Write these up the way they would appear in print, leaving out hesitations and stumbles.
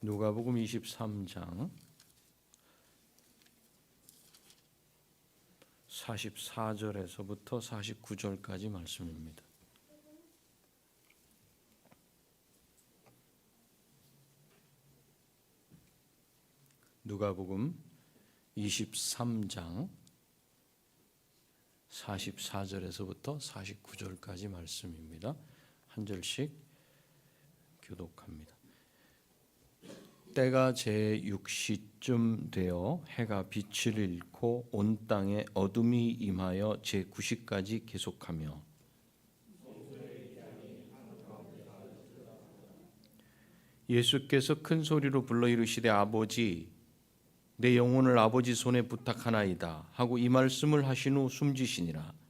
누가복음 23장 44절에서부터 49절까지 말씀입니다. 누가복음 23장 44절에서부터 49절까지 말씀입니다. 한 절씩 교독합니다. 때가 제6시쯤 되어 해가 빛을 잃고 온 땅에 어둠이 임하여 제9시까지 계속하며 예수께서 큰 소리로 불러 이르시되 아버지 내 영혼을 아버지 손에 부탁하나이다 하고 이 말씀을 하신 후 숨지시니라.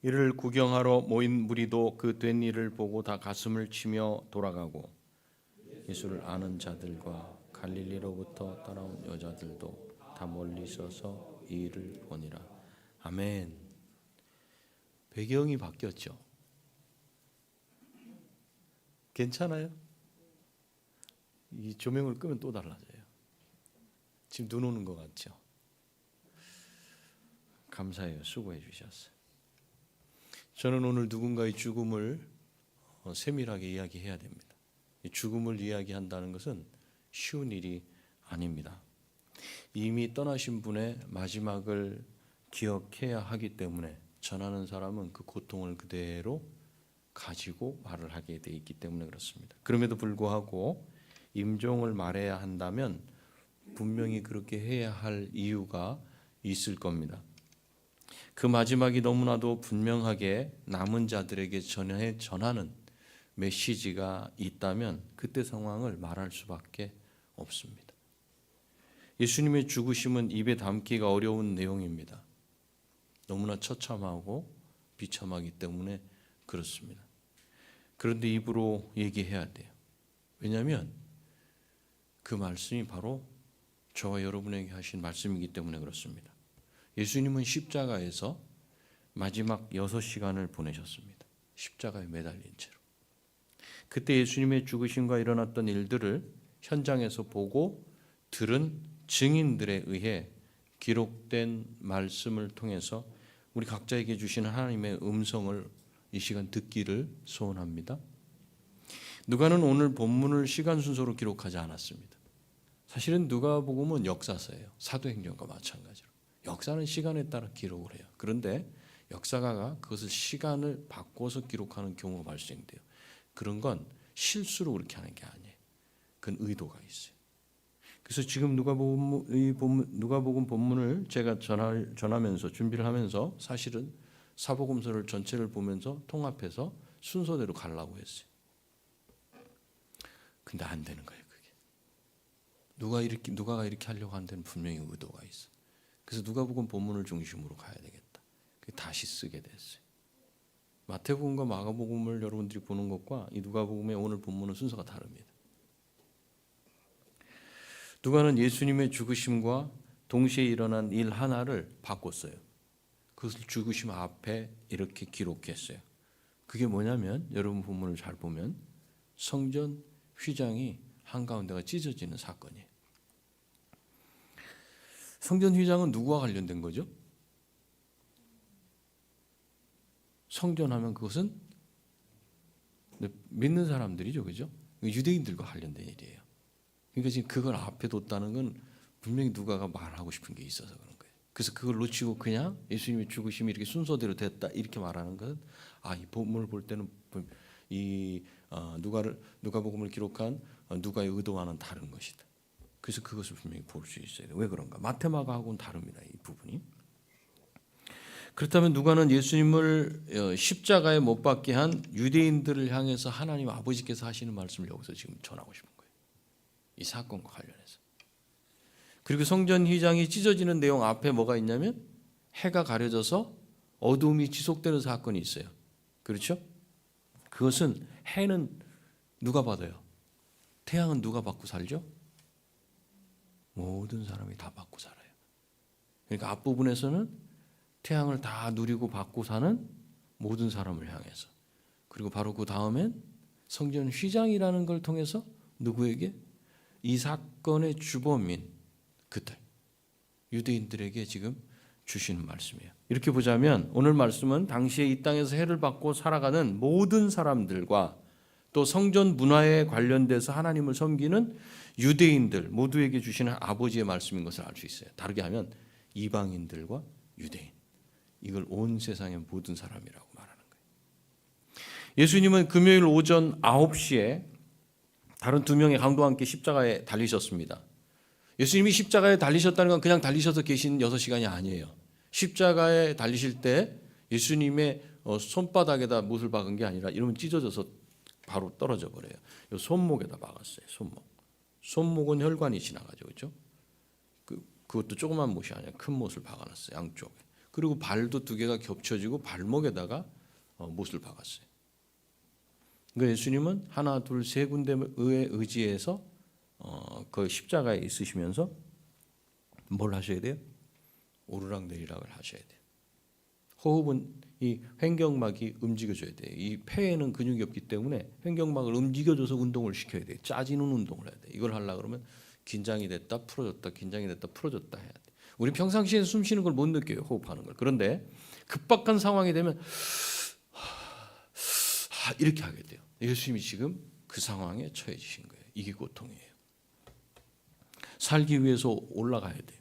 이를 구경하러 모인 무리도 그 된 일을 보고 다 가슴을 치며 돌아가고 예수를 아는 자들과 갈릴리로부터 따라온 여자들도 다 멀리 서서 이 일을 보니라. 아멘. 배경이 바뀌었죠. 괜찮아요? 이 조명을 끄면 또 달라져요. 지금 눈 오는 것 같죠? 감사해요. 수고해 주셨어요. 저는 오늘 누군가의 죽음을 세밀하게 이야기해야 됩니다. 죽음을 이야기한다는 것은 쉬운 일이 아닙니다. 이미 떠나신 분의 마지막을 기억해야 하기 때문에 전하는 사람은 그 고통을 그대로 가지고 말을 하게 돼 있기 때문에 그렇습니다. 그럼에도 불구하고 임종을 말해야 한다면 분명히 그렇게 해야 할 이유가 있을 겁니다. 그 마지막이 너무나도 분명하게 남은 자들에게 전하는 메시지가 있다면 그때 상황을 말할 수밖에 없습니다. 예수님의 죽으심은 입에 담기가 어려운 내용입니다. 너무나 처참하고 비참하기 때문에 그렇습니다. 그런데 입으로 얘기해야 돼요. 왜냐하면 그 말씀이 바로 저와 여러분에게 하신 말씀이기 때문에 그렇습니다. 예수님은 십자가에서 마지막 6시간을 보내셨습니다. 십자가에 매달린 채로. 그때 예수님의 죽으심과 일어났던 일들을 현장에서 보고 들은 증인들에 의해 기록된 말씀을 통해서 우리 각자에게 주시는 하나님의 음성을 이 시간 듣기를 소원합니다. 누가는 오늘 본문을 시간 순서로 기록하지 않았습니다. 사실은 누가복음은 역사서예요. 사도행전과 마찬가지로. 역사는 시간에 따라 기록을 해요. 그런데 역사가가 그것을 시간을 바꿔서 기록하는 경우가 발생돼요. 그런 건 실수로 그렇게 하는 게 아니에요. 그건 의도가 있어요. 그래서 지금 누가복음 본문을 제가 전하면서 준비를 하면서 사실은 사복음서를 전체를 보면서 통합해서 순서대로 가려고 했어요. 근데 안 되는 거예요, 그게. 누가가 이렇게 하려고 하는 데는 분명히 의도가 있어. 그래서 누가복음 본문을 중심으로 가야 되겠다. 다시 쓰게 됐어요. 마태복음과 마가복음을 여러분들이 보는 것과 이 누가복음의 오늘 본문은 순서가 다릅니다. 누가는 예수님의 죽으심과 동시에 일어난 일 하나를 바꿨어요. 그것을 죽으심 앞에 이렇게 기록했어요. 그게 뭐냐면 여러분 본문을 잘 보면 성전 휘장이 한가운데가 찢어지는 사건이에요. 성전 휘장은 누구와 관련된 거죠? 성전하면 그것은 믿는 사람들이죠, 그죠? 유대인들과 관련된 일이에요. 그러니까 지금 그걸 앞에 뒀다는 건 분명히 누가가 말하고 싶은 게 있어서 그런 거예요. 그래서 그걸 놓치고 그냥 예수님의 죽으심이 이렇게 순서대로 됐다 이렇게 말하는 것은 이 본문을 볼 때는 이 누가복음을 기록한 누가의 의도와는 다른 것이다. 그래서 그것을 분명히 볼 수 있어요. 왜 그런가? 마테마가하고는 다릅니다. 이 부분이. 그렇다면 누가는 예수님을 십자가에 못 박게 한 유대인들을 향해서 하나님 아버지께서 하시는 말씀을 여기서 지금 전하고 싶은 거예요. 이 사건과 관련해서. 그리고 성전 휘장이 찢어지는 내용 앞에 뭐가 있냐면 해가 가려져서 어둠이 지속되는 사건이 있어요. 그렇죠? 그것은 해는 누가 받아요? 태양은 누가 받고 살죠? 모든 사람이 다 받고 살아요. 그러니까 앞부분에서는 태양을 다 누리고 받고 사는 모든 사람을 향해서, 그리고 바로 그 다음엔 성전 휘장이라는 걸 통해서 누구에게? 이 사건의 주범인 그들 유대인들에게 지금 주시는 말씀이에요. 이렇게 보자면 오늘 말씀은 당시에 이 땅에서 해를 받고 살아가는 모든 사람들과 또 성전 문화에 관련돼서 하나님을 섬기는 유대인들 모두에게 주시는 아버지의 말씀인 것을 알 수 있어요. 다르게 하면 이방인들과 유대인, 이걸 온 세상의 모든 사람이라고 말하는 거예요. 예수님은 금요일 오전 9시에 다른 두 명의 강도와 함께 십자가에 달리셨습니다. 예수님이 십자가에 달리셨다는 건 그냥 달리셔서 계신 6시간이 아니에요. 십자가에 달리실 때 예수님의 손바닥에다 못을 박은 게 아니라 이러면 찢어져서 바로 떨어져 버려요. 요 손목에다 박았어요. 손목은 혈관이 지나가죠, 그렇죠? 그것도 조그만 못이 아니라 큰 못을 박아놨어요, 양쪽에. 그리고 발도 두 개가 겹쳐지고 발목에다가 못을 박았어요. 그러니까 예수님은 하나, 둘, 세 군데에 의지해서 그 십자가에 있으시면서 뭘 하셔야 돼요? 오르락내리락을 하셔야 돼요. 호흡은 이 횡격막이 움직여줘야 돼요. 이 폐에는 근육이 없기 때문에 횡격막을 움직여줘서 운동을 시켜야 돼요. 짜지는 운동을 해야 돼요. 이걸 하려고 그러면 긴장이 됐다 풀어졌다, 긴장이 됐다 풀어졌다 해야 돼요. 우리 평상시에 숨 쉬는 걸 못 느껴요, 호흡하는 걸. 그런데 급박한 상황이 되면 이렇게 하게 돼요. 예수님이 지금 그 상황에 처해지신 거예요. 이게 고통이에요. 살기 위해서 올라가야 돼요.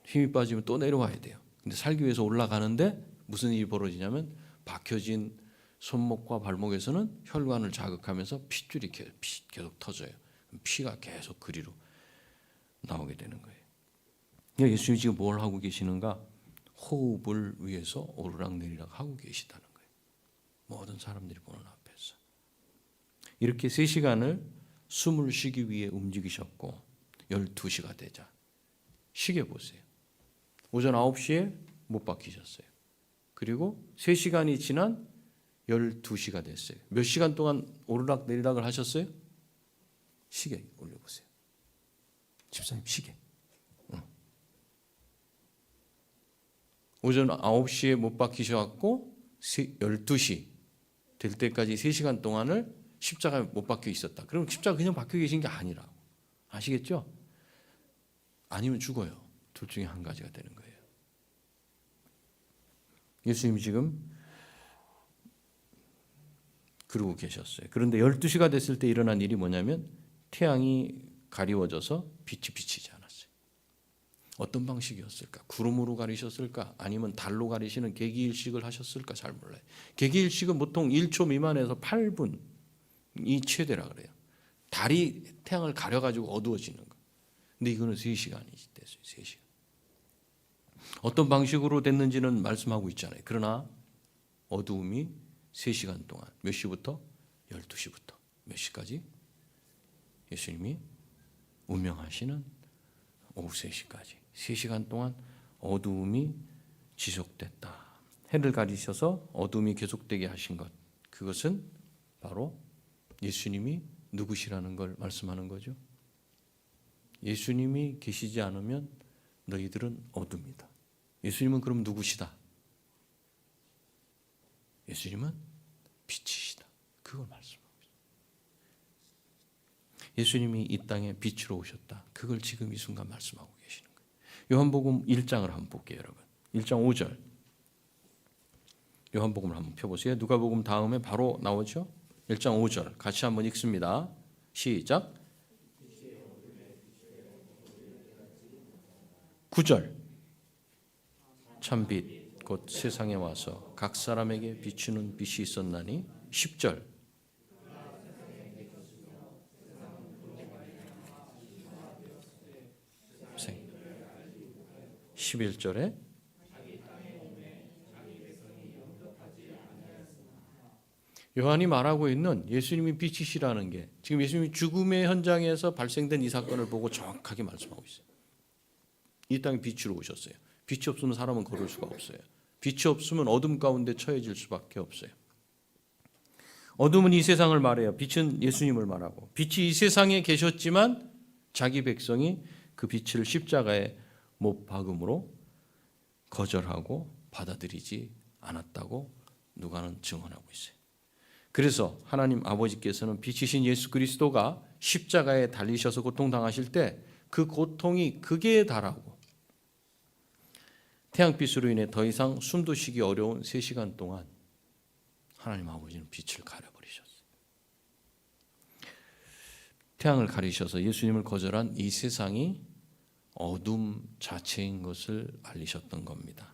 힘이 빠지면 또 내려와야 돼요. 근데 살기 위해서 올라가는데 무슨 일이 벌어지냐면 박혀진 손목과 발목에서는 혈관을 자극하면서 핏줄이 계속 터져요. 피가 계속 그리로 나오게 되는 거예요. 그러니까 예수님이 지금 뭘 하고 계시는가? 호흡을 위해서 오르락내리락 하고 계시다는 거예요. 모든 사람들이 보는 앞에서. 이렇게 3시간을 숨을 쉬기 위해 움직이셨고 12시가 되자 시계 보세요. 오전 9시에 못 박히셨어요. 그리고 3시간이 지난 12시가 됐어요. 몇 시간 동안 오르락내리락을 하셨어요? 시계 올려보세요. 집사님 시계. 오전 9시에 못 박히셔갖고 12시 될 때까지 3시간 동안을 십자가에 못 박혀 있었다. 그럼 십자가 그냥 박혀 계신 게 아니라고. 아시겠죠? 아니면 죽어요. 둘 중에 한 가지가 되는 거예요. 예수님이 지금 그러고 계셨어요. 그런데 12시가 됐을 때 일어난 일이 뭐냐면 태양이 가리워져서 빛이 비치지 않았어요. 어떤 방식이었을까? 구름으로 가리셨을까? 아니면 달로 가리시는 개기일식을 하셨을까? 잘 몰라요. 개기일식은 보통 1초 미만에서 8분이 최대라 그래요. 달이 태양을 가려가지고 어두워지는 거. 근데 이거는 3시간이 됐어요. 3시간. 어떤 방식으로 됐는지는 말씀하고 있잖아요. 그러나 어두움이 3시간 동안 몇 시부터? 12시부터 몇 시까지? 예수님이 운명하시는 오후 3시까지 3시간 동안 어두움이 지속됐다. 해를 가리셔서 어두움이 계속되게 하신 것, 그것은 바로 예수님이 누구시라는 걸 말씀하는 거죠. 예수님이 계시지 않으면 너희들은 어둠이다. 예수님은 그럼 누구시다? 예수님은 빛이시다. 그걸 말씀하고 있어요. 예수님이 이 땅에 빛으로 오셨다. 그걸 지금 이 순간 말씀하고 계시는 거예요. 요한복음 1장을 한번 볼게요, 여러분. 1장 5절. 요한복음을 한번 펴보세요. 누가복음 다음에 바로 나오죠. 1장 5절 같이 한번 읽습니다. 시작. 9절. 참빛 곧 세상에 와서 각 사람에게 비추는 빛이 있었나니. 10절. 11절에 요한이 말하고 있는 예수님이 빛이시라는 게 지금 예수님이 죽음의 현장에서 발생된 이 사건을 보고 정확하게 말씀하고 있어요. 이 땅에 빛으로 오셨어요. 빛이 없으면 사람은 걸을 수가 없어요. 빛이 없으면 어둠 가운데 처해질 수밖에 없어요. 어둠은 이 세상을 말해요. 빛은 예수님을 말하고, 빛이 이 세상에 계셨지만 자기 백성이 그 빛을 십자가에 못 박음으로 거절하고 받아들이지 않았다고 누가는 증언하고 있어요. 그래서 하나님 아버지께서는 빛이신 예수 그리스도가 십자가에 달리셔서 고통당하실 때 그 고통이 극에 달하고 태양빛으로 인해 더 이상 숨도 쉬기 어려운 3시간 동안 하나님 아버지는 빛을 가려버리셨어요. 태양을 가리셔서 예수님을 거절한 이 세상이 어둠 자체인 것을 알리셨던 겁니다.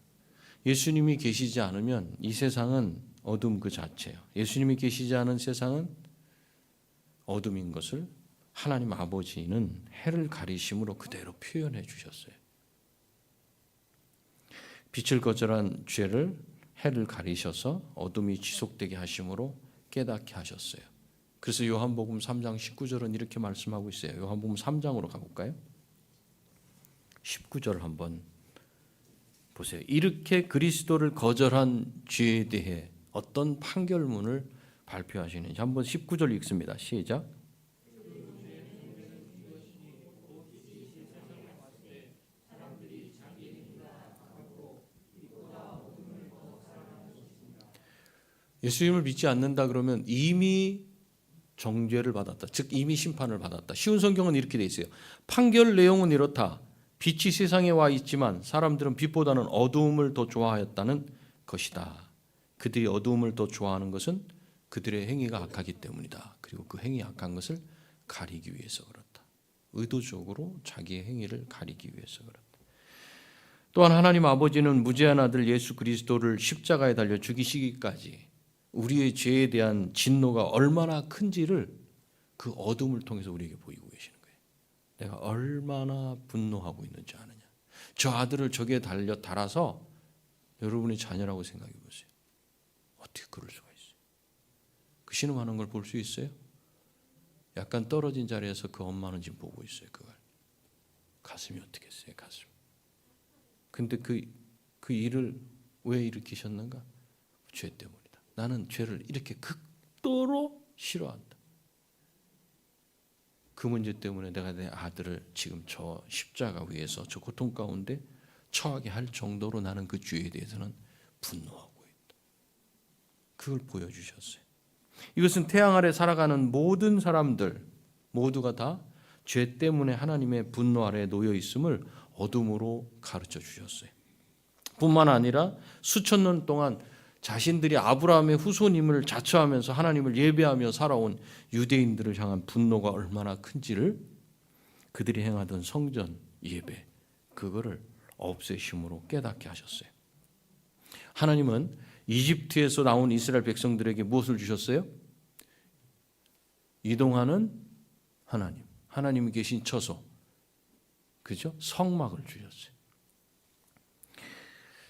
예수님이 계시지 않으면 이 세상은 어둠 그 자체예요. 예수님이 계시지 않은 세상은 어둠인 것을 하나님 아버지는 해를 가리심으로 그대로 표현해 주셨어요. 빛을 거절한 죄를 해를 가리셔서 어둠이 지속되게 하심으로 깨닫게 하셨어요. 그래서 요한복음 3장 19절은 이렇게 말씀하고 있어요. 요한복음 3장으로 가볼까요? 19절 한번 보세요. 이렇게 그리스도를 거절한 죄에 대해 어떤 판결문을 발표하시는지 한번 19절 읽습니다. 시작. 예수님을 믿지 않는다 그러면 이미 정죄를 받았다. 즉 이미 심판을 받았다. 쉬운 성경은 이렇게 돼 있어요. 판결 내용은 이렇다. 빛이 세상에 와 있지만 사람들은 빛보다는 어두움을 더 좋아하였다는 것이다. 그들이 어두움을 더 좋아하는 것은 그들의 행위가 악하기 때문이다. 그리고 그 행위 악한 것을 가리기 위해서 그렇다. 의도적으로 자기의 행위를 가리기 위해서 그렇다. 또한 하나님 아버지는 무죄한 아들 예수 그리스도를 십자가에 달려 죽이시기까지 우리의 죄에 대한 진노가 얼마나 큰지를 그 어둠을 통해서 우리에게 보이고 계시는 거예요. 내가 얼마나 분노하고 있는지 아느냐. 저 아들을 저기에 달아서 여러분의 자녀라고 생각해 보세요. 어떻게 그럴 수가 있어요? 그 신음하는 걸 볼 수 있어요? 약간 떨어진 자리에서 그 엄마는 지금 보고 있어요. 그걸. 가슴이 어떻게 했어요? 가슴. 근데 그 일을 왜 일으키셨는가? 죄 때문이다. 나는 죄를 이렇게 극도로 싫어한다. 그 문제 때문에 내가 내 아들을 지금 저 십자가 위에서 저 고통 가운데 처하게 할 정도로 나는 그 죄에 대해서는 분노하고 있다. 그걸 보여주셨어요. 이것은 태양 아래 살아가는 모든 사람들 모두가 다 죄 때문에 하나님의 분노 아래에 놓여 있음을 어둠으로 가르쳐 주셨어요. 뿐만 아니라 수천 년 동안 자신들이 아브라함의 후손임을 자처하면서 하나님을 예배하며 살아온 유대인들을 향한 분노가 얼마나 큰지를 그들이 행하던 성전 예배 그거를 없애심으로 깨닫게 하셨어요. 하나님은 이집트에서 나온 이스라엘 백성들에게 무엇을 주셨어요? 이동하는 하나님, 하나님이 계신 처소, 그죠? 성막을 주셨어요.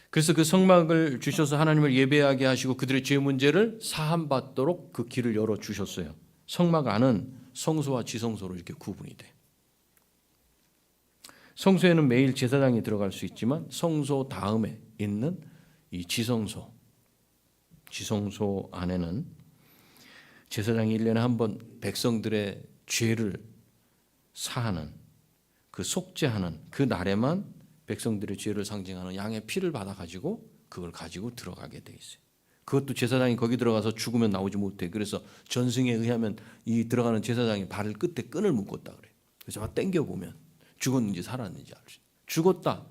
그래서 그 성막을 주셔서 하나님을 예배하게 하시고 그들의 죄 문제를 사함받도록 그 길을 열어주셨어요. 성막 안은 성소와 지성소로 이렇게 구분이 돼. 성소에는 매일 제사장이 들어갈 수 있지만 성소 다음에 있는 이 지성소 안에는 제사장이 1년에 한 번 백성들의 죄를 사하는 그 속죄하는 그 날에만 백성들의 죄를 상징하는 양의 피를 받아가지고 그걸 가지고 들어가게 돼 있어요. 그것도 제사장이 거기 들어가서 죽으면 나오지 못해. 그래서 전승에 의하면 이 들어가는 제사장이 발을 끝에 끈을 묶었다 그래요. 그래서 막 당겨보면 죽었는지 살았는지 알 수 있어요. 죽었다.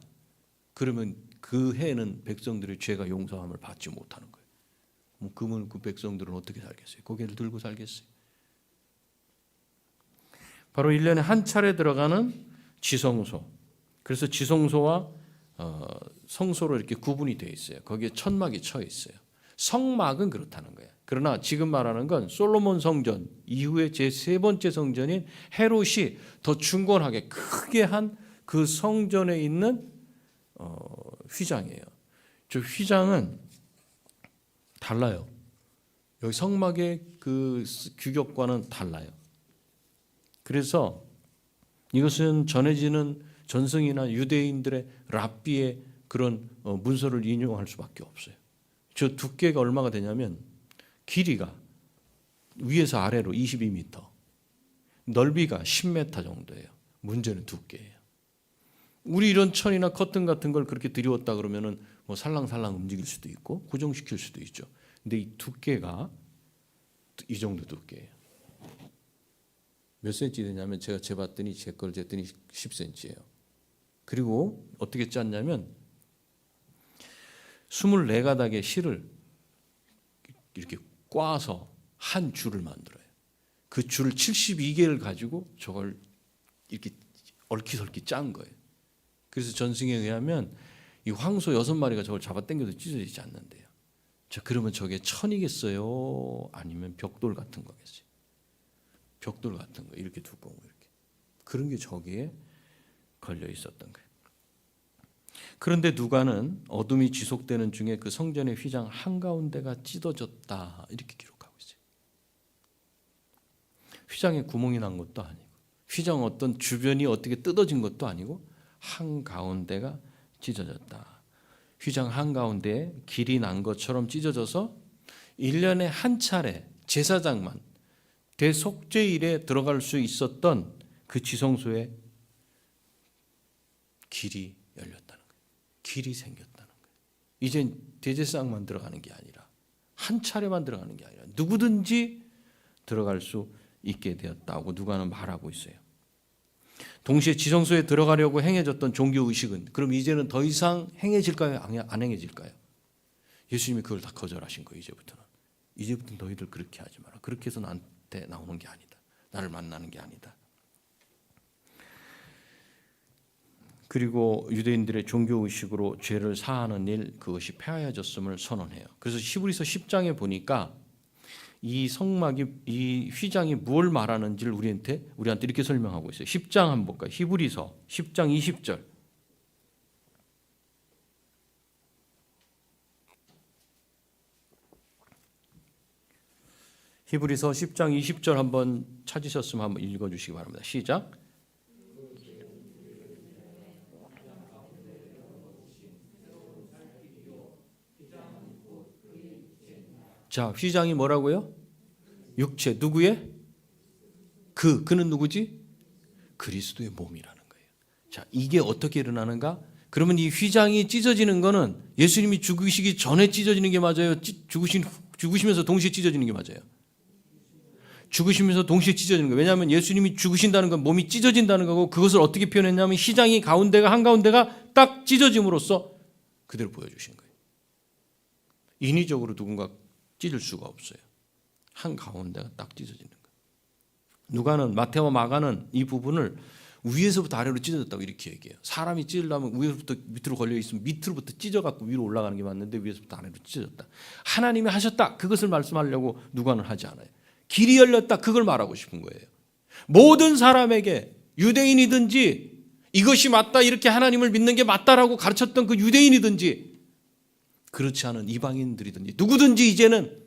그러면 그 해에는 백성들의 죄가 용서함을 받지 못하는 거예요. 그러면 그 백성들은 어떻게 살겠어요? 고개를 들고 살겠어요? 바로 1년에 한 차례 들어가는 지성소. 그래서 지성소와 성소로 이렇게 구분이 되어 있어요. 거기에 천막이 쳐 있어요. 성막은 그렇다는 거예요. 그러나 지금 말하는 건 솔로몬 성전 이후에 제3번째 성전인 헤롯이 더 중건하게 크게 한 그 성전에 있는 휘장이에요. 저 휘장은 달라요. 여기 성막의 그 규격과는 달라요. 그래서 이것은 전해지는 전승이나 유대인들의 랍비의 그런 문서를 인용할 수밖에 없어요. 저 두께가 얼마가 되냐면 길이가 위에서 아래로 22m, 넓이가 10m 정도예요. 문제는 두께예요. 우리 이런 천이나 커튼 같은 걸 그렇게 들이웠다 그러면은 뭐 살랑살랑 움직일 수도 있고 고정시킬 수도 있죠. 근데 이 두께가 이 정도 두께예요. 몇 센치 되냐면 제가 재봤더니 제 걸 쟀더니 10cm예요. 그리고 어떻게 짰냐면 24가닥의 실을 이렇게 꽈서 한 줄을 만들어요. 그 줄을 72개를 가지고 저걸 이렇게 얼키설키 짠 거예요. 그래서 전승에 의하면 이 황소 6마리가 저걸 잡아 당겨도 찢어지지 않는데요. 자, 그러면 저게 천이겠어요? 아니면 벽돌 같은 거겠어요? 벽돌 같은 거 이렇게 두꺼운 거 이렇게 그런 게 저기에 걸려 있었던 거예요. 그런데 누가는 어둠이 지속되는 중에 그 성전의 휘장 한가운데가 찢어졌다 이렇게 기록하고 있어요. 휘장에 구멍이 난 것도 아니고 휘장 어떤 주변이 어떻게 뜯어진 것도 아니고 한가운데가 찢어졌다. 휘장 한가운데에 길이 난 것처럼 찢어져서 1년에 한 차례 제사장만 대속죄일에 들어갈 수 있었던 그 지성소에 길이 열렸다는 거예요. 길이 생겼다는 거예요. 이젠 대제사장만 들어가는 게 아니라 한 차례만 들어가는 게 아니라 누구든지 들어갈 수 있게 되었다고 누가는 말하고 있어요. 동시에 지성소에 들어가려고 행해졌던 종교의식은 그럼 이제는 더 이상 행해질까요? 안 행해질까요? 예수님이 그걸 다 거절하신 거예요. 이제부터는 너희들 그렇게 하지 마라. 그렇게 해서 나한테 나오는 게 아니다. 나를 만나는 게 아니다. 그리고 유대인들의 종교의식으로 죄를 사하는 일 그것이 폐하여졌음을 선언해요. 그래서 히브리서 10장에 보니까 이 성막이 이 휘장이 무엇을 말하는지를 우리한테 이렇게 설명하고 있어요. 10장 한번 볼까요? 히브리서 10장 20절. 히브리서 10장 20절 한번 찾으셨으면 한번 읽어 주시기 바랍니다. 시작. 자, 휘장이 뭐라고요? 육체. 누구의? 그는 누구지? 그리스도의 몸이라는 거예요. 자, 이게 어떻게 일어나는가? 그러면 이 휘장이 찢어지는 거는 예수님이 죽으시기 전에 찢어지는 게 맞아요? 죽으시면서 동시에 찢어지는 게 맞아요? 죽으시면서 동시에 찢어지는 거예요. 왜냐하면 예수님이 죽으신다는 건 몸이 찢어진다는 거고 그것을 어떻게 표현했냐면 휘장이 한가운데가 딱 찢어짐으로써 그대로 보여주신 거예요. 인위적으로 누군가 찢을 수가 없어요. 한가운데가 딱 찢어지는 거예요. 누가는 마태와 마가는 이 부분을 위에서부터 아래로 찢어졌다고 이렇게 얘기해요. 사람이 찢으려면 위에서부터 밑으로 걸려 있으면 밑으로부터 찢어갖고 위로 올라가는 게 맞는데 위에서부터 아래로 찢어졌다. 하나님이 하셨다. 그것을 말씀하려고 누가는 하지 않아요. 길이 열렸다. 그걸 말하고 싶은 거예요. 모든 사람에게 유대인이든지 이것이 맞다 이렇게 하나님을 믿는 게 맞다라고 가르쳤던 그 유대인이든지 그렇지 않은 이방인들이든지 누구든지 이제는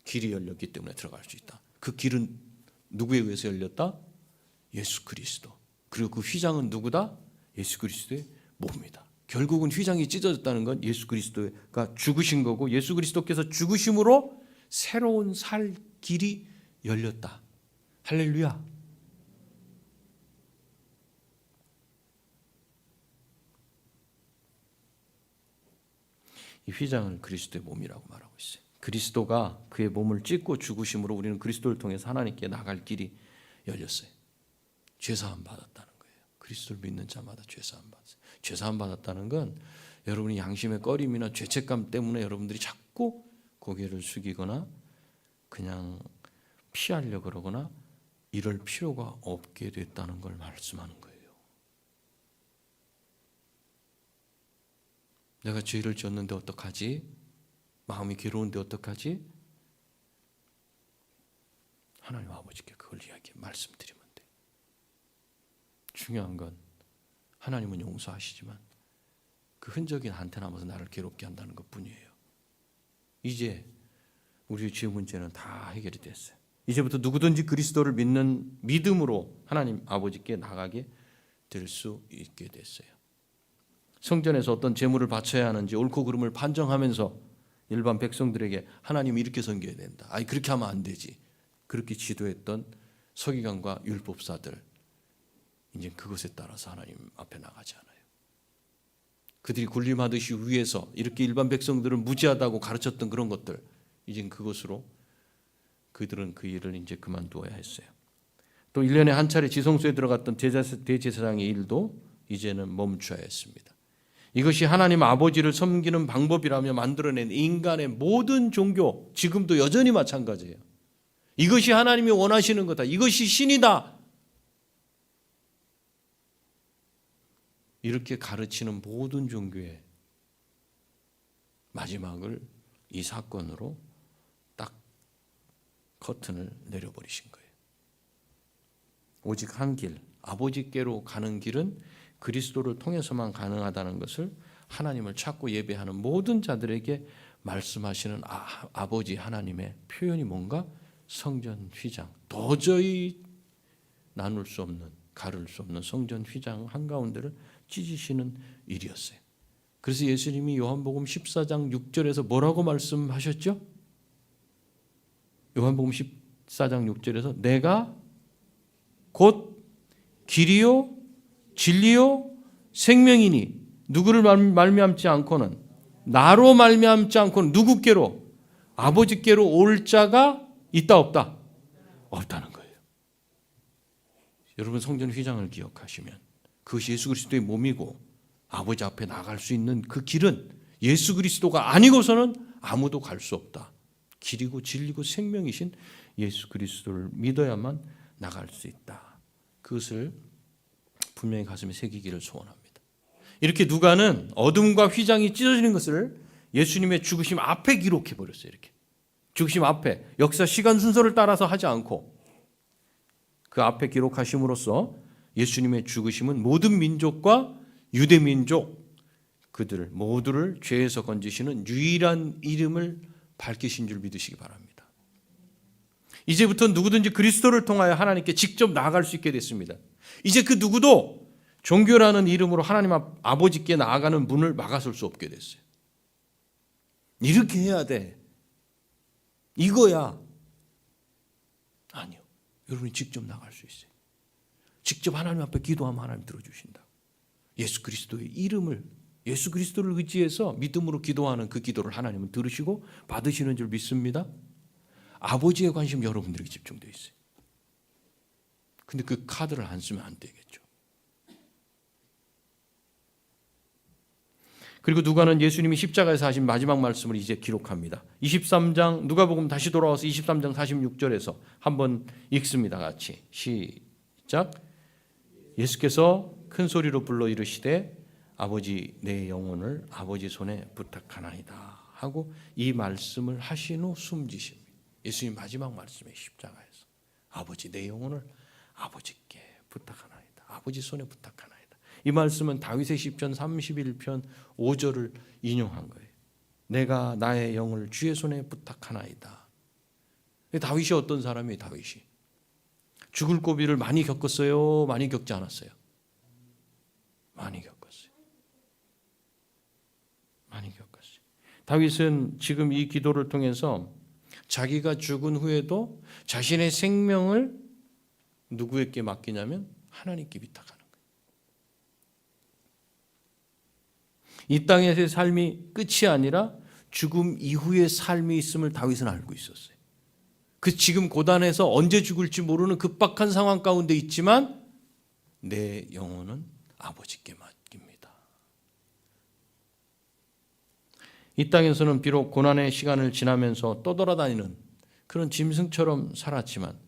길이 열렸기 때문에 들어갈 수 있다. 그 길은 누구에 의해서 열렸다? 예수 그리스도. 그리고 그 휘장은 누구다? 예수 그리스도의 몸이다. 결국은 휘장이 찢어졌다는 건 예수 그리스도가 죽으신 거고 예수 그리스도께서 죽으심으로 새로운 살 길이 열렸다. 할렐루야. 이 휘장을 그리스도의 몸이라고 말하고 있어요. 그리스도가 그의 몸을 찢고 죽으심으로 우리는 그리스도를 통해서 하나님께 나갈 길이 열렸어요. 죄사함 받았다는 거예요. 그리스도를 믿는 자마다 죄사함 받았어요. 죄사함 받았다는 건 여러분이 양심의 꺼림이나 죄책감 때문에 여러분들이 자꾸 고개를 숙이거나 그냥 피하려고 그러거나 이럴 필요가 없게 됐다는 걸 말씀하는 거예요. 내가 죄를 지었는데 어떡하지? 마음이 괴로운데 어떡하지? 하나님 아버지께 그걸 말씀드리면 돼. 중요한 건 하나님은 용서하시지만 그 흔적이 나한테 남아서 나를 괴롭게 한다는 것뿐이에요. 이제 우리의 죄 문제는 다 해결이 됐어요. 이제부터 누구든지 그리스도를 믿는 믿음으로 하나님 아버지께 나가게 될 수 있게 됐어요. 성전에서 어떤 제물을 바쳐야 하는지 옳고 그름을 판정하면서 일반 백성들에게 하나님 이렇게 섬겨야 된다. 아니 그렇게 하면 안 되지. 그렇게 지도했던 서기관과 율법사들 이제 그것에 따라서 하나님 앞에 나가지 않아요. 그들이 군림하듯이 위에서 이렇게 일반 백성들을 무지하다고 가르쳤던 그런 것들, 이제 그것으로 그들은 그 일을 이제 그만두어야 했어요. 또 1년에 한 차례 지성소에 들어갔던 대제사장의 일도 이제는 멈춰야 했습니다. 이것이 하나님 아버지를 섬기는 방법이라며 만들어낸 인간의 모든 종교, 지금도 여전히 마찬가지예요. 이것이 하나님이 원하시는 거다. 이것이 신이다. 이렇게 가르치는 모든 종교의 마지막을 이 사건으로 딱 커튼을 내려버리신 거예요. 오직 한 길, 아버지께로 가는 길은 그리스도를 통해서만 가능하다는 것을 하나님을 찾고 예배하는 모든 자들에게 말씀하시는 아버지 하나님의 표현이 뭔가 성전 휘장, 도저히 나눌 수 없는, 가를 수 없는 성전 휘장 한가운데를 찢으시는 일이었어요. 그래서 예수님이 요한복음 14장 6절에서 뭐라고 말씀하셨죠? 요한복음 14장 6절에서 내가 곧 길이요 진리요 생명이니 누구를 말미암지 않고는, 나로 말미암지 않고는 누구께로, 아버지께로 올 자가 있다 없다? 없다는 거예요. 여러분 성전 휘장을 기억하시면 그것이 예수 그리스도의 몸이고 아버지 앞에 나갈 수 있는 그 길은 예수 그리스도가 아니고서는 아무도 갈 수 없다. 길이고 진리고 생명이신 예수 그리스도를 믿어야만 나갈 수 있다. 그것을 분명히 가슴에 새기기를 소원합니다. 이렇게 누가는 어둠과 휘장이 찢어지는 것을 예수님의 죽으심 앞에 기록해 버렸어요. 이렇게 죽으심 앞에, 역사 시간 순서를 따라서 하지 않고 그 앞에 기록하심으로써 예수님의 죽으심은 모든 민족과 유대 민족 그들 모두를 죄에서 건지시는 유일한 이름을 밝히신 줄 믿으시기 바랍니다. 이제부터 누구든지 그리스도를 통하여 하나님께 직접 나아갈 수 있게 됐습니다. 이제 그 누구도 종교라는 이름으로 하나님 아버지께 나아가는 문을 막아설 수 없게 됐어요. 이렇게 해야 돼. 이거야. 아니요. 여러분이 직접 나갈 수 있어요. 직접 하나님 앞에 기도하면 하나님 들어주신다. 예수 그리스도의 이름을, 예수 그리스도를 의지해서 믿음으로 기도하는 그 기도를 하나님은 들으시고 받으시는 줄 믿습니다. 아버지의 관심 여러분들에게 집중되어 있어요. 근데 그 카드를 안 쓰면 안 되겠죠. 그리고 누가는 예수님이 십자가에서 하신 마지막 말씀을 이제 기록합니다. 23장, 누가복음 다시 돌아와서 23장 46절에서 한번 읽습니다. 같이 시작. 예수께서 큰 소리로 불러 이르시되 아버지 내 영혼을 아버지 손에 부탁하나이다 하고 이 말씀을 하신 후 숨지십니다. 예수님 마지막 말씀에 십자가에서 아버지 내 영혼을 아버지께 부탁하나이다. 아버지 손에 부탁하나이다. 이 말씀은 다윗의 시편 31편 5절을 인용한 거예요. 내가 나의 영을 주의 손에 부탁하나이다. 다윗이 어떤 사람이에요? 다윗이 죽을 고비를 많이 겪었어요? 많이 겪지 않았어요? 많이 겪었어요. 많이 겪었어요. 다윗은 지금 이 기도를 통해서 자기가 죽은 후에도 자신의 생명을 누구에게 맡기냐면 하나님께 부탁하는 거예요. 이 땅에서의 삶이 끝이 아니라 죽음 이후의 삶이 있음을 다윗은 알고 있었어요. 그 지금 고단해서 언제 죽을지 모르는 급박한 상황 가운데 있지만 내 영혼은 아버지께 맡깁니다. 이 땅에서는 비록 고난의 시간을 지나면서 떠돌아다니는 그런 짐승처럼 살았지만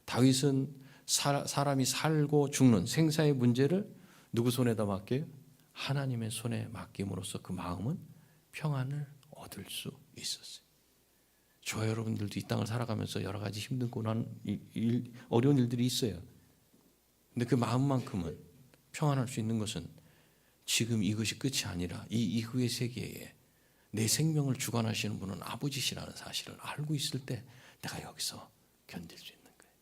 다윗은 사람이 살고 죽는 생사의 문제를 누구 손에다 맡겨요? 하나님의 손에 맡김으로써 그 마음은 평안을 얻을 수 있었어요. 저와 여러분들도 이 땅을 살아가면서 여러 가지 힘든 고난, 어려운 일들이 있어요. 근데 그 마음만큼은 평안할 수 있는 것은 지금 이것이 끝이 아니라 이 이후의 세계에 내 생명을 주관하시는 분은 아버지시라는 사실을 알고 있을 때 내가 여기서 견딜 수 있는 거예요.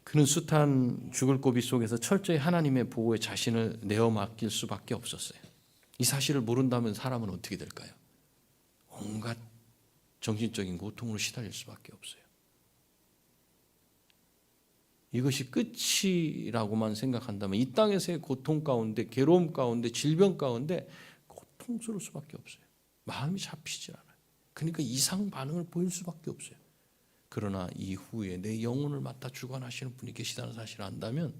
그는 숱한 죽을 고비 속에서 철저히 하나님의 보호에 자신을 내어 맡길 수밖에 없었어요. 이 사실을 모른다면 사람은 어떻게 될까요? 온갖 정신적인 고통으로 시달릴 수밖에 없어요. 이것이 끝이라고만 생각한다면 이 땅에서의 고통 가운데, 괴로움 가운데, 질병 가운데 고통스러울 수밖에 없어요. 마음이 잡히질 않아요. 그러니까 이상 반응을 보일 수밖에 없어요. 그러나 이후에 내 영혼을 맡아 주관하시는 분이 계시다는 사실을 안다면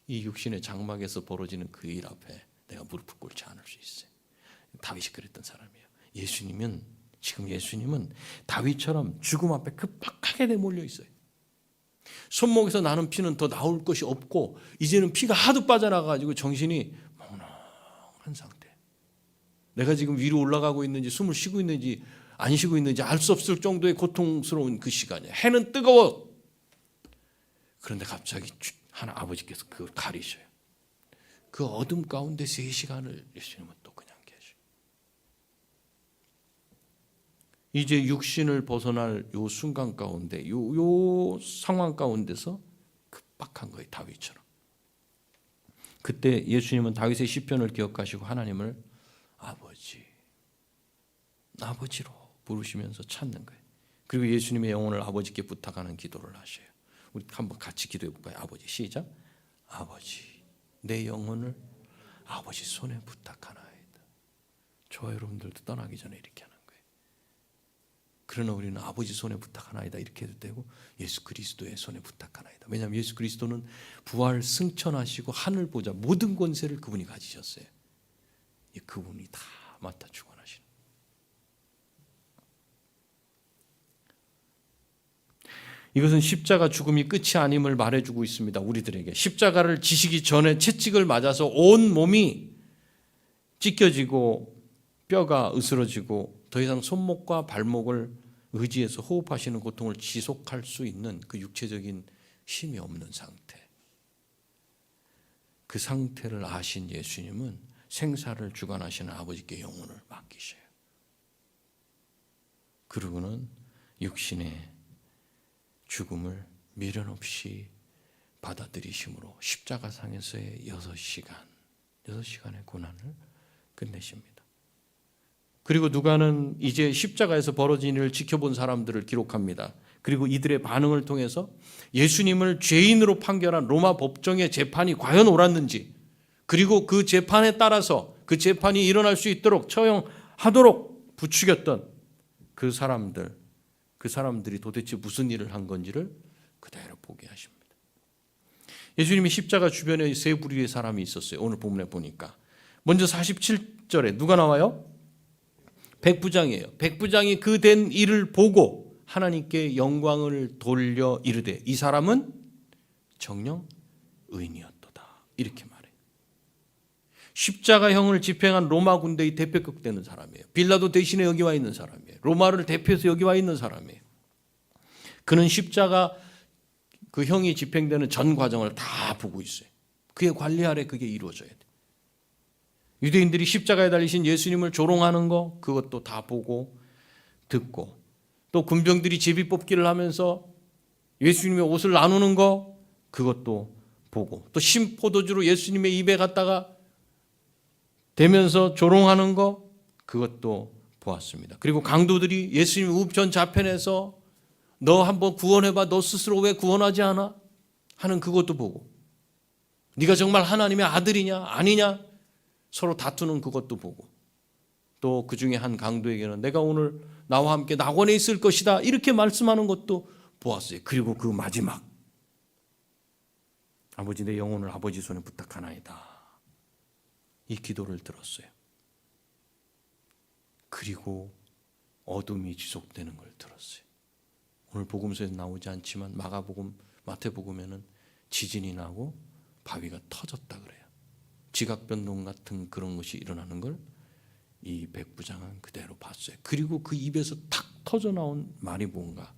이 육신의 장막에서 벌어지는 그 일 앞에 내가 무릎을 꿇지 않을 수 있어요. 다윗이 그랬던 사람이에요. 지금 예수님은 다윗처럼 죽음 앞에 급박하게 내몰려 있어요. 손목에서 나는 피는 더 나올 것이 없고 이제는 피가 하도 빠져나가지고 정신이 멍멍한 상태. 내가 지금 위로 올라가고 있는지 숨을 쉬고 있는지 안 쉬고 있는지 알 수 없을 정도의 고통스러운 그 시간이에요. 해는 뜨거워. 그런데 갑자기 하나 아버지께서 그걸 가리셔요. 그 어둠 가운데 3시간을 예수님은 또 그냥 계셔요. 이제 육신을 벗어날 요 순간 가운데 요 상황 가운데서 급박한 거예요. 다윗처럼. 그때 예수님은 다윗의 시편을 기억하시고 하나님을 아버지로 부르시면서 찾는 거예요. 그리고 예수님의 영혼을 아버지께 부탁하는 기도를 하셔요. 우리 한번 같이 기도해 볼까요? 아버지, 시작. 아버지, 내 영혼을 아버지 손에 부탁하나이다. 저와 여러분들도 떠나기 전에 이렇게 하는 거예요. 그러나 우리는 아버지 손에 부탁하나이다 이렇게 해도 되고 예수 그리스도의 손에 부탁하나이다. 왜냐하면 예수 그리스도는 부활 승천하시고 하늘 보좌 모든 권세를 그분이 가지셨어요. 그분이 다 맡아 주관하시는. 이것은 십자가 죽음이 끝이 아님을 말해주고 있습니다. 우리들에게 십자가를 지시기 전에 채찍을 맞아서 온 몸이 찢겨지고 뼈가 으스러지고 더 이상 손목과 발목을 의지해서 호흡하시는 고통을 지속할 수 있는 그 육체적인 힘이 없는 상태. 그 상태를 아신 예수님은 생사를 주관하시는 아버지께 영혼을 맡기셔요. 그리고는 육신의 죽음을 미련 없이 받아들이심으로 십자가상에서의 6시간의 고난을 끝내십니다. 그리고 누가는 이제 십자가에서 벌어진 일을 지켜본 사람들을 기록합니다. 그리고 이들의 반응을 통해서 예수님을 죄인으로 판결한 로마 법정의 재판이 과연 옳았는지, 그리고 그 재판에 따라서 그 재판이 일어날 수 있도록 처형하도록 부추겼던 그 사람들이 도대체 무슨 일을 한 건지를 그대로 보게 하십니다. 예수님이 십자가 주변에 3부류의 사람이 있었어요. 오늘 본문에 보니까. 먼저 47절에 누가 나와요? 백부장이에요. 백부장이 그 된 일을 보고 하나님께 영광을 돌려 이르되 이 사람은 정녕 의인이었도다. 이렇게 말해요. 십자가형을 집행한 로마 군대의 대표급 되는 사람이에요. 빌라도 대신에 여기 와 있는 사람이에요. 로마를 대표해서 여기 와 있는 사람이에요. 그는 십자가 그 형이 집행되는 전 과정을 다 보고 있어요. 그의 관리 아래 그게 이루어져야 돼요. 유대인들이 십자가에 달리신 예수님을 조롱하는 거 그것도 다 보고 듣고, 또 군병들이 제비뽑기를 하면서 예수님의 옷을 나누는 거 그것도 보고, 또 신포도주로 예수님의 입에 갖다가 대면서 조롱하는 거 그것도 보았습니다. 그리고 강도들이 예수님 우편 좌편에서 너 한번 구원해봐, 너 스스로 왜 구원하지 않아? 하는 그것도 보고, 네가 정말 하나님의 아들이냐 아니냐 서로 다투는 그것도 보고, 또 그 중에 한 강도에게는 내가 오늘 나와 함께 낙원에 있을 것이다 이렇게 말씀하는 것도 보았어요. 그리고 그 마지막, 아버지 내 영혼을 아버지 손에 부탁하나이다, 이 기도를 들었어요. 그리고 어둠이 지속되는 걸 들었어요. 오늘 복음서에서 나오지 않지만 마가복음, 마태복음에는 지진이 나고 바위가 터졌다 그래요. 지각변동 같은 그런 것이 일어나는 걸 이 백부장은 그대로 봤어요. 그리고 그 입에서 탁 터져 나온 말이 뭔가,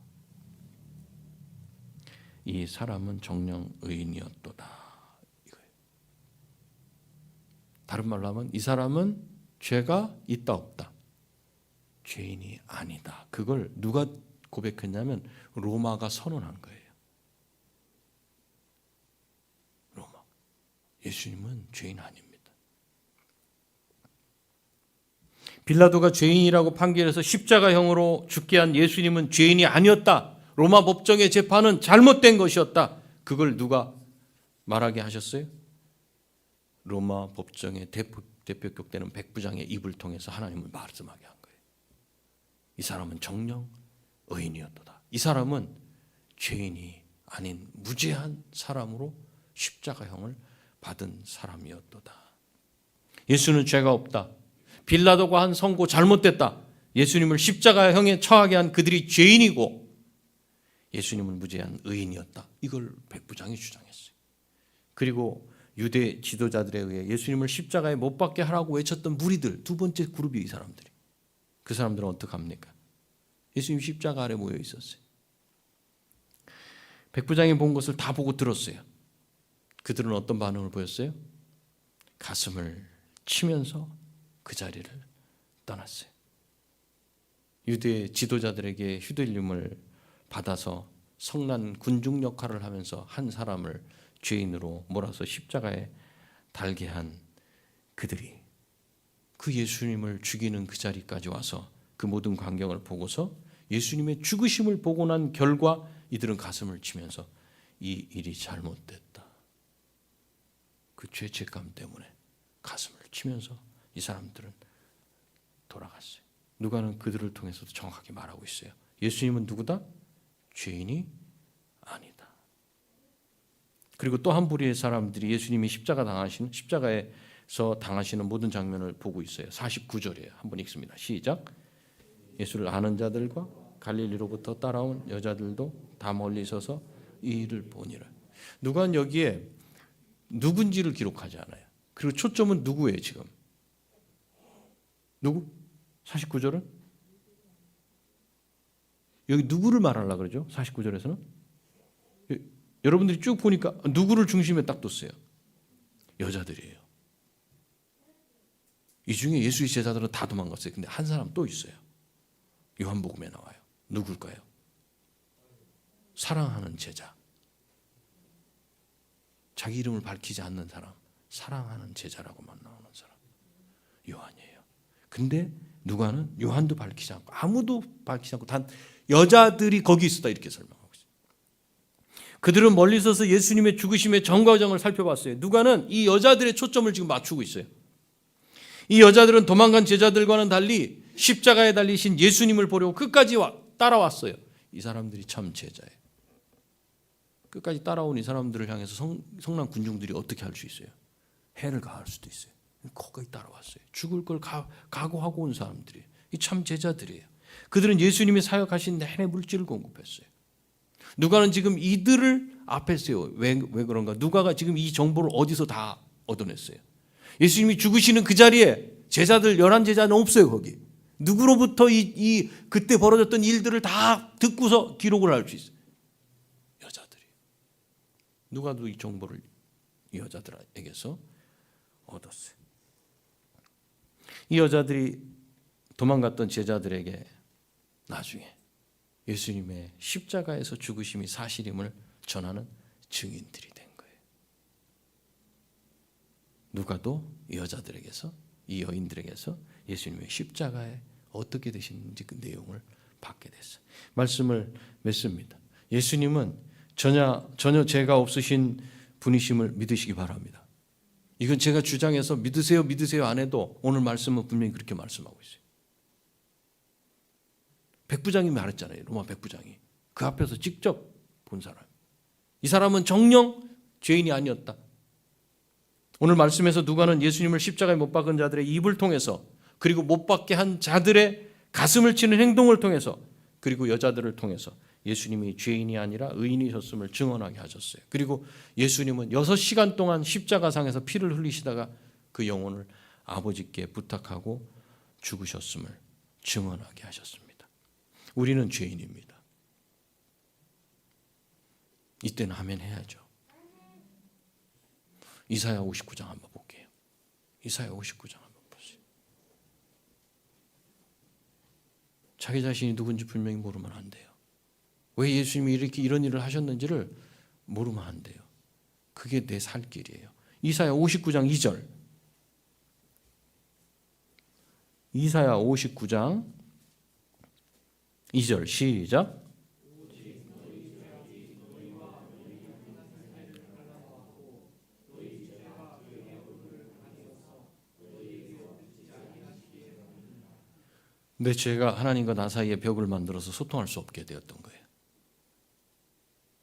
이 사람은 정녕 의인이었도다 이거예요. 다른 말로 하면 이 사람은 죄가 있다 없다, 죄인이 아니다. 그걸 누가 고백했냐면 로마가 선언한 거예요. 로마. 예수님은 죄인 아닙니다. 빌라도가 죄인이라고 판결해서 십자가형으로 죽게 한 예수님은 죄인이 아니었다. 로마 법정의 재판은 잘못된 것이었다. 그걸 누가 말하게 하셨어요? 로마 법정의 대표격 되는 백부장의 입을 통해서 하나님을 말씀하게 한 거예요. 이 사람은 정령 의인이었도다. 이 사람은 죄인이 아닌 무죄한 사람으로 십자가형을 받은 사람이었도다. 예수는 죄가 없다. 빌라도가 한 선고 잘못됐다. 예수님을 십자가형에 처하게 한 그들이 죄인이고 예수님은 무죄한 의인이었다. 이걸 백부장이 주장했어요. 그리고 유대 지도자들에 의해 예수님을 십자가에 못 박게 하라고 외쳤던 무리들, 두 번째 그룹이 이 사람들이. 그 사람들은 어떻게 합니까? 예수님 십자가 아래 모여 있었어요. 백부장이 본 것을 다 보고 들었어요. 그들은 어떤 반응을 보였어요? 가슴을 치면서 그 자리를 떠났어요. 유대 지도자들에게 휘둘림을 받아서 성난 군중 역할을 하면서 한 사람을 죄인으로 몰아서 십자가에 달게 한 그들이 그 예수님을 죽이는 그 자리까지 와서 그 모든 광경을 보고서 예수님의 죽으심을 보고 난 결과 이들은 가슴을 치면서 이 일이 잘못됐다. 그 죄책감 때문에 가슴을 치면서 이 사람들은 돌아갔어요. 누가는 그들을 통해서도 정확하게 말하고 있어요. 예수님은 누구다? 죄인이 아니다. 그리고 또 한 부류의 사람들이 예수님이 십자가에서 당하시는 모든 장면을 보고 있어요. 49절이에요. 한번 읽습니다. 시작. 예수를 아는 자들과 갈릴리로부터 따라온 여자들도 다 멀리 서서 이 일을 보니라. 누가는 여기에 누군지를 기록하지 않아요. 그리고 초점은 누구예요 지금? 누구? 49절은? 여기 누구를 말하려고 그러죠? 49절에서는? 여러분들이 쭉 보니까 누구를 중심에 딱 뒀어요? 여자들이에요. 이 중에 예수의 제자들은 다 도망갔어요. 근데 한 사람 또 있어요. 요한복음에 나와요. 누굴까요? 사랑하는 제자. 자기 이름을 밝히지 않는 사람. 사랑하는 제자라고만 나오는 사람. 요한이에요. 근데 누가는 요한도 밝히지 않고 아무도 밝히지 않고 단 여자들이 거기 있었다 이렇게 설명하고 있어요. 그들은 멀리 서서 예수님의 죽으심의 전 과정을 살펴봤어요. 누가는 이 여자들의 초점을 지금 맞추고 있어요. 이 여자들은 도망간 제자들과는 달리 십자가에 달리신 예수님을 보려고 끝까지 따라왔어요. 이 사람들이 참 제자예요. 끝까지 따라온 이 사람들을 향해서 성난 군중들이 어떻게 할 수 있어요? 해를 가할 수도 있어요. 거기까지 따라왔어요. 죽을 걸 각오하고 온 사람들이에요. 이 참 제자들이에요. 그들은 예수님이 사역하신 내내 물질을 공급했어요. 누가는 지금 이들을 앞에 세워. 왜 그런가? 누가가 지금 이 정보를 어디서 다 얻어냈어요? 예수님이 죽으시는 그 자리에 제자들 11제자는 없어요. 거기. 누구로부터 그때 벌어졌던 일들을 다 듣고서 기록을 할 수 있어요. 여자들이. 누가도 이 정보를 이 여자들에게서 얻었어요. 이 여자들이 도망갔던 제자들에게 나중에 예수님의 십자가에서 죽으심이 사실임을 전하는 증인들이 된 거예요. 누가도 이 여자들에게서 이 여인들에게서 예수님의 십자가에 어떻게 되시는지 그 내용을 받게 됐어요. 말씀을 맺습니다. 예수님은 전혀 죄가 없으신 분이심을 믿으시기 바랍니다. 이건 제가 주장해서 믿으세요 안 해도 오늘 말씀은 분명히 그렇게 말씀하고 있어요. 백부장이 말했잖아요. 로마 백부장이. 그 앞에서 직접 본 사람. 이 사람은 정녕 죄인이 아니었다. 오늘 말씀에서 누가는 예수님을 십자가에 못 박은 자들의 입을 통해서 그리고 못 박게 한 자들의 가슴을 치는 행동을 통해서 그리고 여자들을 통해서 예수님이 죄인이 아니라 의인이셨음을 증언하게 하셨어요. 그리고 예수님은 6시간 동안 십자가상에서 피를 흘리시다가 그 영혼을 아버지께 부탁하고 죽으셨음을 증언하게 하셨습니다. 우리는 죄인입니다. 이때는 아멘 해야죠. 이사야 59장 한번 볼게요. 이사야 59장 한번 보세요. 자기 자신이 누군지 분명히 모르면 안 돼요. 왜 예수님이 이런 일을 하셨는지를 모르면 안 돼요. 그게 내 살 길이에요. 이사야 59장 2절. 이사야 59장 2절 시작. 내 죄가 하나님과 나 사이에 벽을 만들어서 소통할 수 없게 되었던 거예요.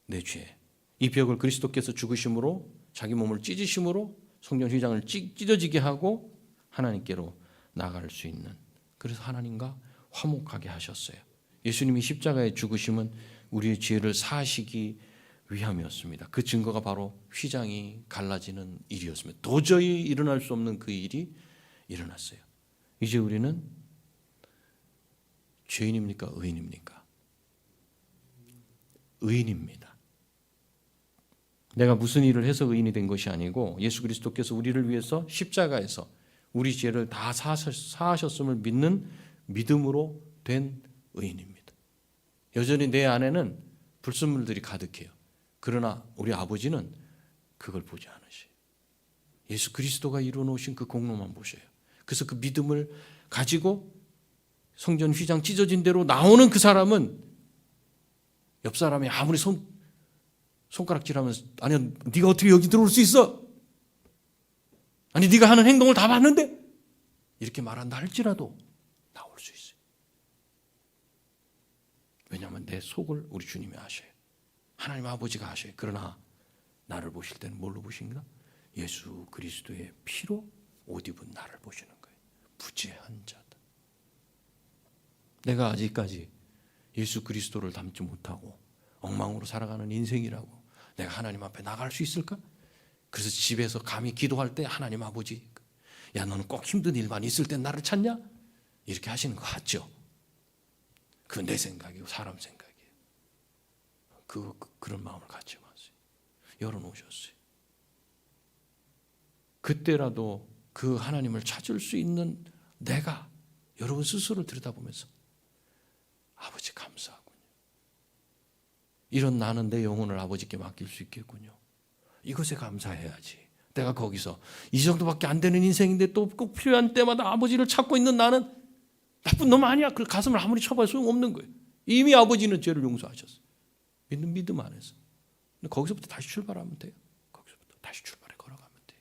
내 죄. 이 벽을 그리스도께서 죽으심으로 자기 몸을 찢으심으로 성전 휘장을 찢어지게 하고 하나님께로 나갈 수 있는, 그래서 하나님과 화목하게 하셨어요. 예수님이 십자가에 죽으심은 우리의 죄를 사하시기 위함이었습니다. 그 증거가 바로 휘장이 갈라지는 일이었습니다. 도저히 일어날 수 없는 그 일이 일어났어요. 이제 우리는 죄인입니까? 의인입니까? 의인입니다. 내가 무슨 일을 해서 의인이 된 것이 아니고 예수 그리스도께서 우리를 위해서 십자가에서 우리 죄를 다 사하셨음을 믿는 믿음으로 된 의인입니다. 여전히 내 안에는 불순물들이 가득해요. 그러나 우리 아버지는 그걸 보지 않으셔요. 예수 그리스도가 이루어놓으신 그 공로만 보셔요. 그래서 그 믿음을 가지고 성전 휘장 찢어진 대로 나오는 그 사람은 옆 사람이 아무리 손가락질하면서 아니야 네가 어떻게 여기 들어올 수 있어? 아니 네가 하는 행동을 다 봤는데? 이렇게 말한다 할지라도 나올 수 있어요. 왜냐하면 내 속을 우리 주님이 아셔요. 하나님 아버지가 아셔요. 그러나 나를 보실 때는 뭘로 보십니까? 예수 그리스도의 피로 옷 입은 나를 보시는 거예요. 부재한 자다. 내가 아직까지 예수 그리스도를 닮지 못하고 엉망으로 살아가는 인생이라고 내가 하나님 앞에 나갈 수 있을까? 그래서 집에서 감히 기도할 때 하나님 아버지, 야 너는 꼭 힘든 일만 있을 때 나를 찾냐? 이렇게 하시는 거 같죠? 그건 내 생각이고 사람 생각이에요. 그런 마음을 갖지 마세요. 열어놓으셨어요. 그때라도 그 하나님을 찾을 수 있는 내가 여러분 스스로를 들여다보면서 아버지 감사하군요. 이런 나는 내 영혼을 아버지께 맡길 수 있겠군요. 이것에 감사해야지. 내가 거기서 이 정도밖에 안 되는 인생인데 또 꼭 필요한 때마다 아버지를 찾고 있는 나는 나쁜 놈 아니야. 그 가슴을 아무리 쳐봐야 소용없는 거예요. 이미 아버지는 죄를 용서하셨어요. 믿는 믿음 안에서. 근데 거기서부터 다시 출발하면 돼요. 거기서부터 다시 출발해 걸어가면 돼요.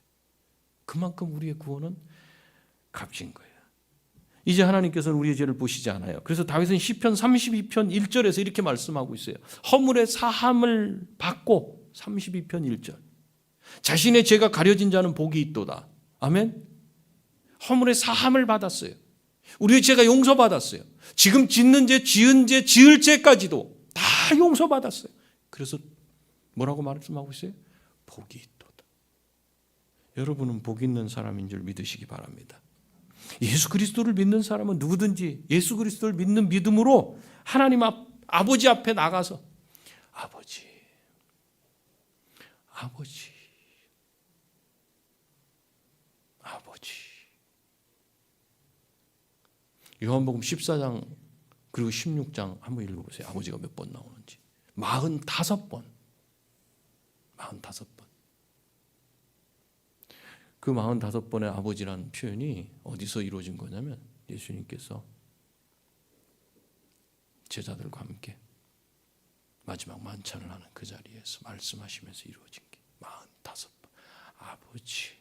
그만큼 우리의 구원은 값진 거예요. 이제 하나님께서는 우리의 죄를 보시지 않아요. 그래서 다윗은 시편 32편 1절에서 이렇게 말씀하고 있어요. 허물의 사함을 받고 32편 1절. 자신의 죄가 가려진 자는 복이 있도다. 아멘. 허물의 사함을 받았어요. 우리의 죄가 용서받았어요. 지금 짓는 죄, 지은 죄, 지을 죄까지도 다 용서받았어요. 그래서 뭐라고 말씀하고 있어요? 복이 있도다. 여러분은 복 있는 사람인 줄 믿으시기 바랍니다. 예수 그리스도를 믿는 사람은 누구든지 예수 그리스도를 믿는 믿음으로 하나님 아버지 앞에 나가서 아버지 요한복음 14장 그리고 16장 한번 읽어보세요. 아버지가 몇 번 나오는지. 45번. 45번. 그 45번의 아버지라는 표현이 어디서 이루어진 거냐면 예수님께서 제자들과 함께 마지막 만찬을 하는 그 자리에서 말씀하시면서 이루어진 게 45번. 아버지.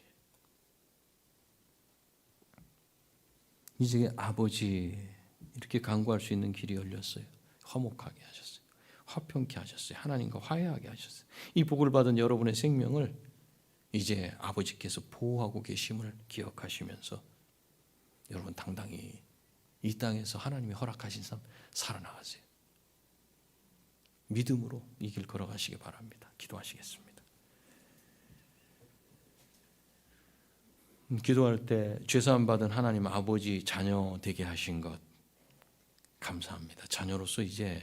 이제 아버지 이렇게 간구할 수 있는 길이 열렸어요. 화목하게 하셨어요. 화평케 하셨어요. 하나님과 화해하게 하셨어요. 이 복을 받은 여러분의 생명을 이제 아버지께서 보호하고 계심을 기억하시면서 여러분 당당히 이 땅에서 하나님이 허락하신 삶 살아나가세요. 믿음으로 이 길 걸어가시기 바랍니다. 기도하시겠습니다. 기도할 때 죄사함 받은 하나님 아버지 자녀 되게 하신 것 감사합니다. 자녀로서 이제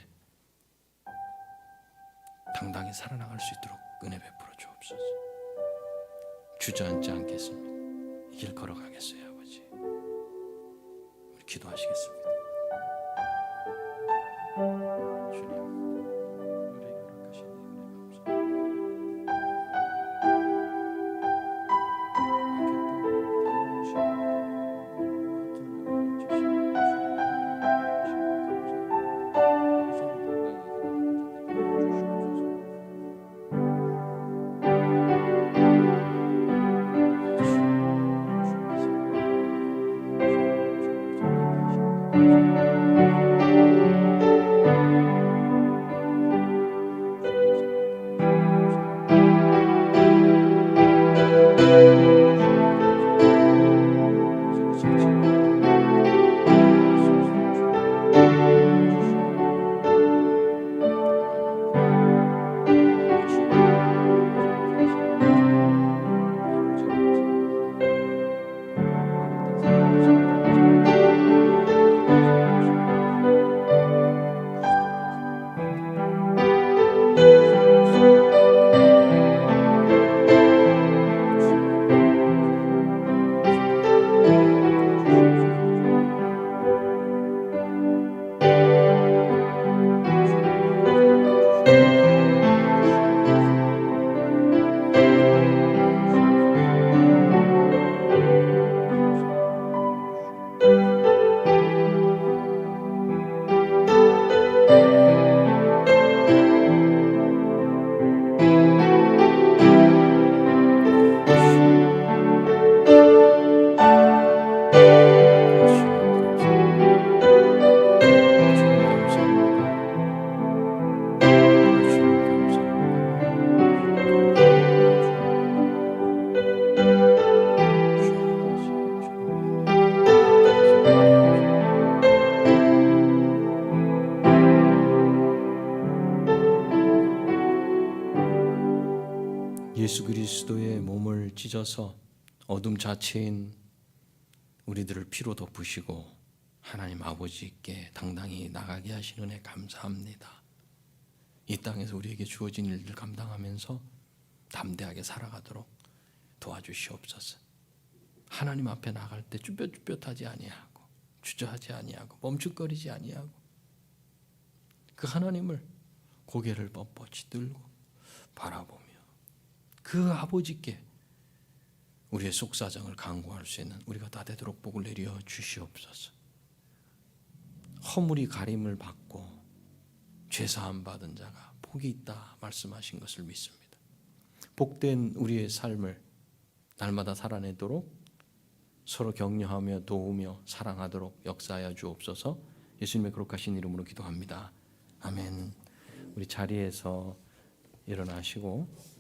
당당히 살아나갈 수 있도록 은혜 베풀어 주옵소서. 주저앉지 않겠습니다. 이 길 걸어가겠어요, 아버지. 우리 기도하시겠습니다. 주님, 우리에게 허락하신 은혜 감사합니다. 감사합니다. 예수 그리스도의 몸을 찢어서 어둠 자체인 우리들을 피로 덮으시고 하나님 아버지께 당당히 나가게 하신 은혜 감사합니다. 이 땅에서 우리에게 주어진 일들 감당하면서 담대하게 살아가도록 도와주시옵소서. 하나님 앞에 나갈 때 쭈뼛쭈뼛하지 아니하고 주저하지 아니하고 멈칫거리지 아니하고 그 하나님을 고개를 뻣뻣이 들고 바라보며 그 아버지께 우리의 속사정을 강구할 수 있는 우리가 다 되도록 복을 내려 주시옵소서. 허물이 가림을 받고 죄사함 받은 자가 복이 있다 말씀하신 것을 믿습니다. 복된 우리의 삶을 날마다 살아내도록 서로 격려하며 도우며 사랑하도록 역사하여 주옵소서. 예수님의 거룩하신 이름으로 기도합니다. 아멘. 우리 자리에서 일어나시고